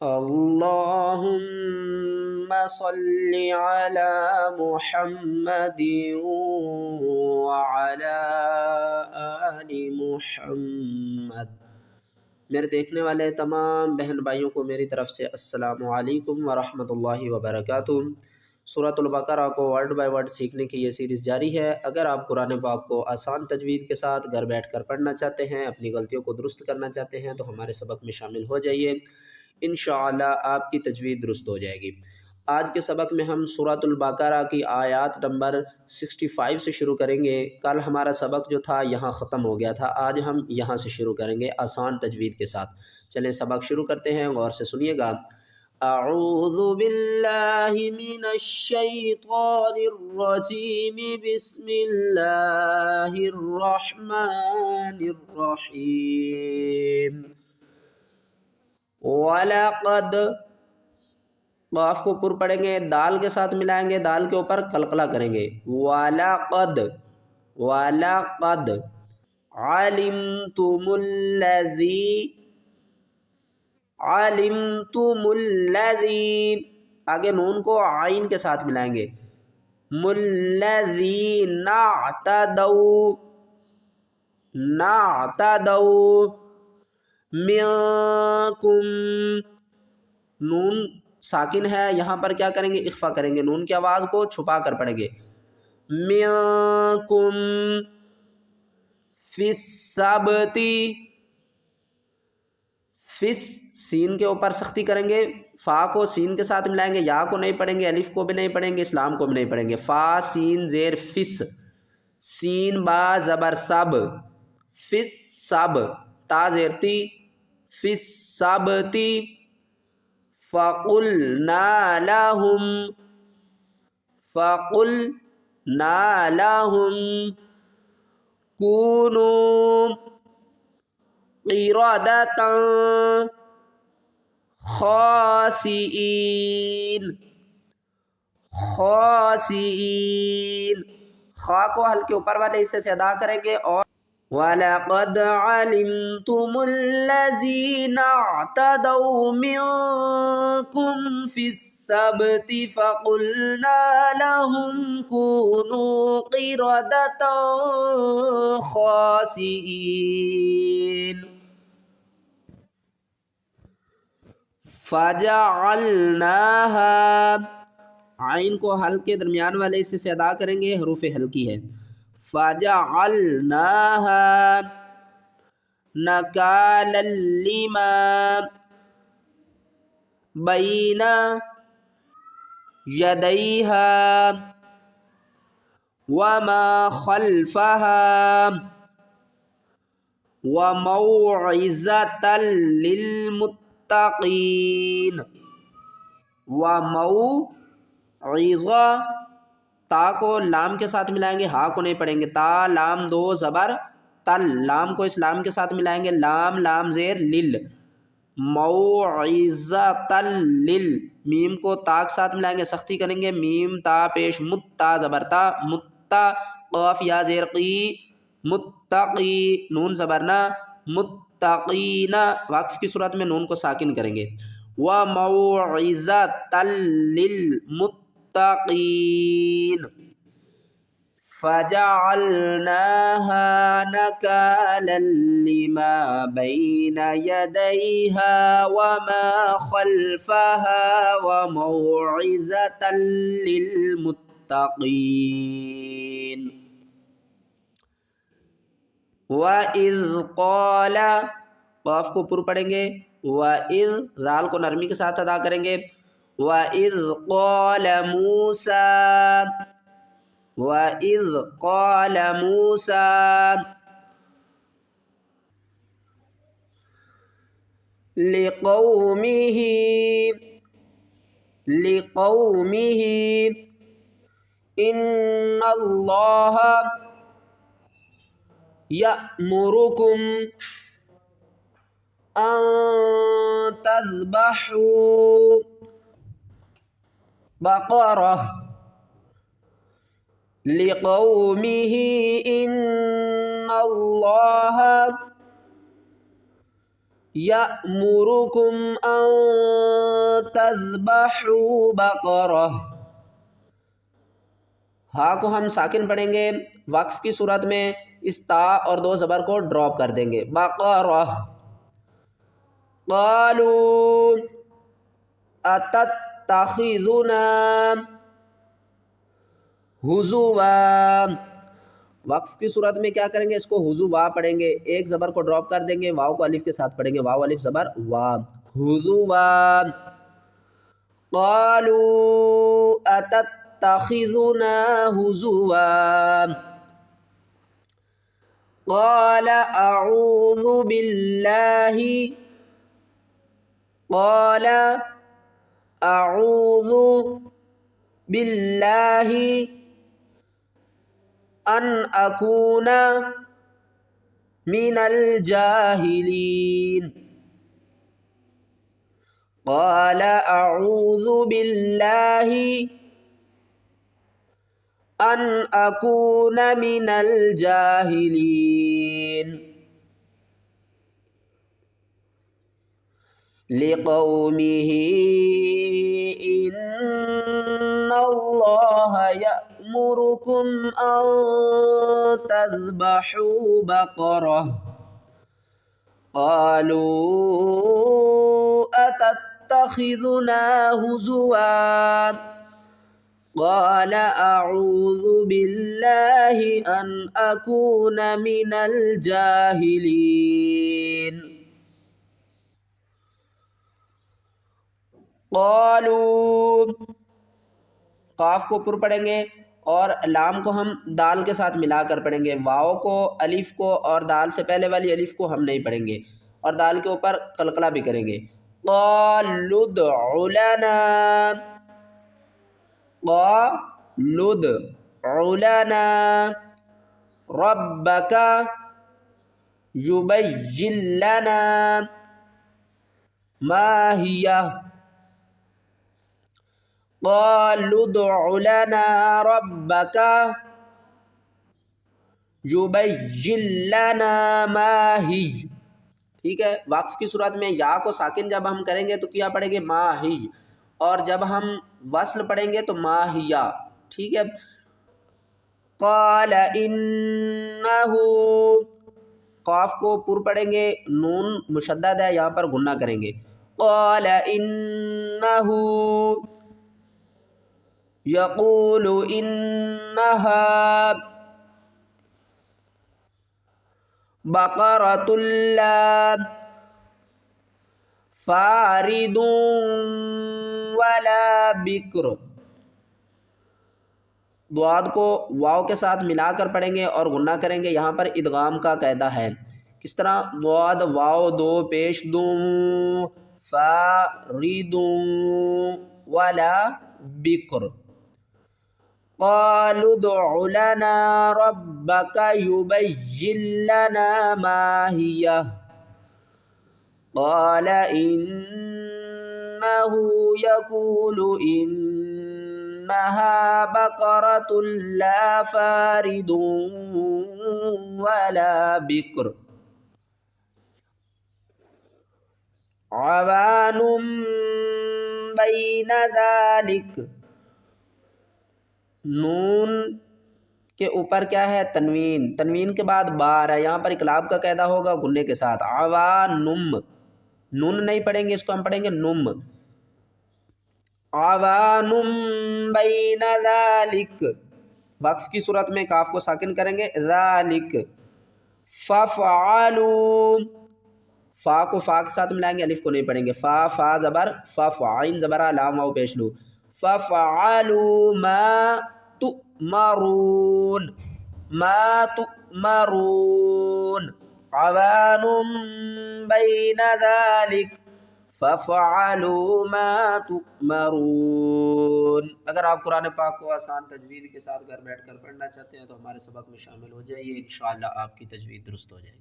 اللهم صل على محمد وعلى آل محمد۔ میرے دیکھنے والے تمام بہن بھائیوں کو میری طرف سے السلام علیکم ورحمۃ اللہ وبرکاتہ۔ سورۃ البقرہ کو ورڈ بائی ورڈ سیکھنے کی یہ سیریز جاری ہے۔ اگر آپ قرآن پاک کو آسان تجوید کے ساتھ گھر بیٹھ کر پڑھنا چاہتے ہیں، اپنی غلطیوں کو درست کرنا چاہتے ہیں تو ہمارے سبق میں شامل ہو جائیے، انشاءاللہ آپ کی تجوید درست ہو جائے گی۔ آج کے سبق میں ہم سورۃ البقرہ کی آیات نمبر 65 سے شروع کریں گے۔ کل ہمارا سبق جو تھا یہاں ختم ہو گیا تھا، آج ہم یہاں سے شروع کریں گے آسان تجوید کے ساتھ۔ چلیں سبق شروع کرتے ہیں، غور سے سنیے گا۔ اعوذ باللہ من الشیطان الرجیم، بسم اللہ الرحمن الرحیم۔ وَلَقَدْ، قاف کو پر پڑھیں گے، دال کے ساتھ ملائیں گے، دال کے اوپر قلقلہ کریں گے۔ وَلَقَدْ، وَلَقَدْ عَلِمْتُمُ الَّذِي، عَلِمْتُمُ الَّذِي، آگے نون کو عین کے ساتھ ملائیں گے۔ الَّذِينَ اعْتَدَوْا، نَعْتَدَوْا منکم، نون ساکن ہے، یہاں پر کیا کریں گے؟ اخفا کریں گے، نون کی آواز کو چھپا کر پڑھیں گے۔ منکم فی السبت، فس، سین کے اوپر سختی کریں گے، فا کو سین کے ساتھ ملائیں گے، یا کو نہیں پڑھیں گے، الف کو بھی نہیں پڑھیں گے، اسلام کو بھی نہیں پڑھیں گے۔ فا سین زیر فس، سین با زبر سب، فس سب، تا زیر تی، فی السبت فَقُلْنَا لَهُمْ، فَقُلْنَا لَهُمْ كُونُوا قِرَدَةً خَاسِئِينَ، خَاسِئِينَ، خا کو ہلکے اوپر والے حصے سے ادا کریں گے، اور وَلَقَدْ عَلِمْتُمُ الَّذِينَ اعْتَدَوْا مِنكُمْ فِي السَّبْتِ فَقُلْنَا لَهُمْ كُونُوا قِرَدَةً خَاسِئِينَ فَجَعَلْنَاهَا، عین کو ہلکے درمیان والے حصے سے ادا کریں گے، حروف ہلکی ہے۔ فَجَعَلْنَاهَا نَكَالًا لِمَا بَيْنَ يَدَيْهَا وَمَا خَلْفَهَا وَمَوْعِظَةً لِلْمُتَّقِينَ۔ وَمَوْعِظَةً، تا کو لام کے ساتھ ملائیں گے، ہا کو نہیں پڑھیں گے، تا لام دو زبر تل، لام کو اس لام کے ساتھ ملائیں گے، لام لام زیر لل، موعظۃ لل، میم کو تا کے ساتھ ملائیں گے، سختی کریں گے، میم تا پیش متا زبر تا، متا، قاف یا زیر قی، متقی، نون زبرنا، متقین، وقف کی صورت میں نون کو ساکن کریں گے۔ وَمَوْعِظَةً لِلْمُتَّقِينَ فَجَعَلْنَاهَا نَكَالًا لِمَا بَيْنَ يَدَيْهَا وَمَا خَلْفَهَا وَمَوْعِظَةً لِلْمُتَّقِينَ۔ وَإِذْ قَالَ، قاف کو پر پڑھیں گے، وَإِذْ، ذال کو نرمی کے ساتھ ادا کریں گے۔ وَإِذْ قَالَ مُوسَىٰ، وَإِذْ قَالَ مُوسَىٰ لِقَوْمِهِ إِنَّ اللَّهَ يَأْمُرُكُمْ أَن تَذْبَحُوا بَقَرَةً، لِقَوْمِهِ إِنَّ اللَّهَ یأمرکم ان تذبحوا بقرہ، ہا کو ہم ساکن پڑھیں گے، وقف کی صورت میں اس تا اور دو زبر کو ڈراپ کر دیں گے، بقرہ۔ قالوا اتتخذنا ہزوا، وقف کی صورت میں کیا کریں گے، اس کو ہزوا پڑھیں گے، ایک زبر کو ڈراپ کر دیں گے، واو کو الف کے ساتھ پڑھیں گے، واو الف زبر وا، ہزوا۔ قالوا اتتخذنا ہزوا قال اعوذ باللہ، قال اعوذ باللہ ان اکون من الجاہلین، قال اعوذ باللہ ان اکون من الجاہلین، لقومه ان اللہ یأمرکم ان تذبحوا بقرہ، قالوا اتتخذنا ہزوا قال اعوذ باللہ ان اکون من الجاہلین، قالوا، قاف کو پر پڑھیں گے اور لام کو ہم دال کے ساتھ ملا کر پڑھیں گے، واؤ کو، الف کو اور دال سے پہلے والی الف کو ہم نہیں پڑھیں گے، اور دال کے اوپر قلقلہ بھی کریں گے، قالوا ادع لنا، قالوا ادع لنا ربک یبین لنا ما ہی، قالوا ادع لنا ربک یبین لنا ما ہی، ٹھیک ہے۔ وقف کی صورت میں یا کو ساکن جب ہم کریں گے تو کیا پڑھیں گے، ما ہی، اور جب ہم وصل پڑھیں گے تو ما ہیا، ٹھیک ہے۔ قال انہ، قاف کو پر پڑھیں گے، نون مشدد ہے، یہاں پر غنہ کریں گے، قال انہ یقول انہا بقرۃ لا فارض ولا بکر، ضاد کو واو کے ساتھ ملا کر پڑھیں گے اور غنہ کریں گے، یہاں پر ادغام کا قاعدہ ہے، کس طرح، ضاد واو دو پیش دوں، فارض ولا بکر، قالوا ادع لنا ربک یبین لنا ما ہی، قال انہ یقول انہا بقرۃ لا فارض ولا بکر عوان بین ذالک، نون کے اوپر کیا ہے، تنوین، تنوین کے بعد بار ہے، یہاں پر اقلاب کا قاعدہ ہوگا غنے کے ساتھ، عوانم، نون نہیں پڑھیں گے، اس کو ہم پڑھیں گے نم، عوانم بین ذالک، وقف کی صورت میں کاف کو ساکن کریں گے، ذالک، ففعلوا، فا کو فا کے ساتھ ملائیں گے، الف کو نہیں پڑھیں گے، فا، فا زبر، فعین زبرہ، لام واو پیش لو، ففعلوا ما تؤمرون، ما تؤمرون، عوان بین ذالک ففعلوا ما تؤمرون۔ اگر آپ قرآن پاک کو آسان تجوید کے ساتھ گھر بیٹھ کر پڑھنا چاہتے ہیں تو ہمارے سبق میں شامل ہو جائیے، انشاءاللہ آپ کی تجوید درست ہو جائے گی۔